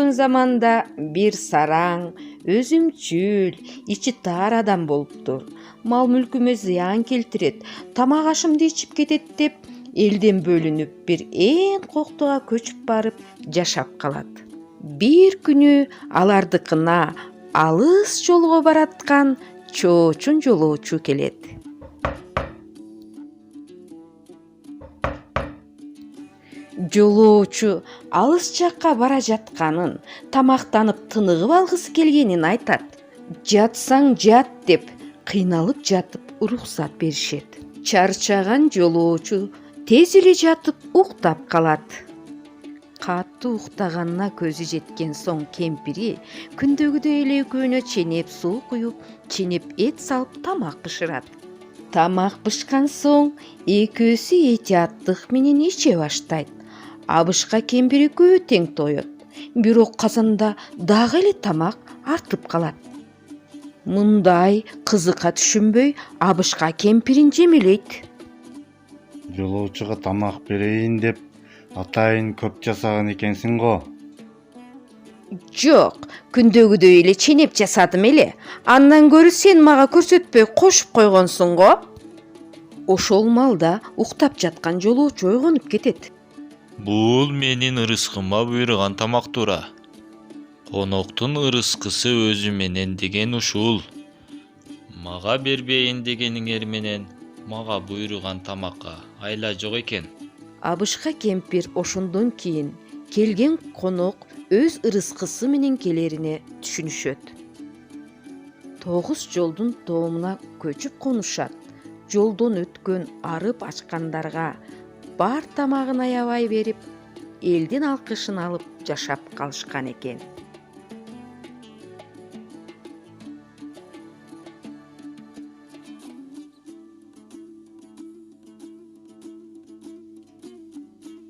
жашаган заманда бир сараң, өзүмчүл, ичи таар адам болуптур. Мал мүлкүмө зыян келтирет, тамак ашымды ичип кетет деп элден бөлүнүп бир ээн коктуга көчүп барып жашап калат. Бир күнү алардыкына алыс жолго бараткан чоочун жолоочу келет. Жолоочу алыс жакка бара жатканын, тамактанып тыныгып алгысы келгенин айтат. Жатсаң жат деп кыйналып жатып уруксат беришет. Чарчаган жолоочу тез эле жатып уктап калат. Катуу уктаганына көзү жеткен соң кемпири күндөгүдөй эле экөөнө ченеп суу куюп, ченеп эт салып тамак бышырат. Тамак бышкан соң экөөсү этияттык менен иче баштайт. Абышка кемпир экөө тең тоет. Бирок казанда дагы эле тамак артып калат. Мындай кызыкка түшүнбөй, Абышка кемпирин жемелейт. Жолоочуга тамак берейин деп атайын көп жасаган экенсиң го. Жок, күндөгүдөй эле ченеп жасадым эле. Андан көрү сен мага көрсөтпөй кошуп койгонсуң го. Ошол малда уктап жаткан жолоочу ойгонуп кетет. Бул менин ырыскыма буйруган тамак тура. Коноктун ырыскысы өзү менен деген ушул. Мага бербейин дегениңер менен мага буйруган тамакка айла жок экен. Абышка кемпир ошондон кийин келген конок өз ырыскысы менен келерине түшүнүшөт. 9 жолдун тоомуна көчүп конушат. Жолдон өткөн арып ачкандарга бар тамагын аябай берип, элдин алкышын алып жашап калышкан экен.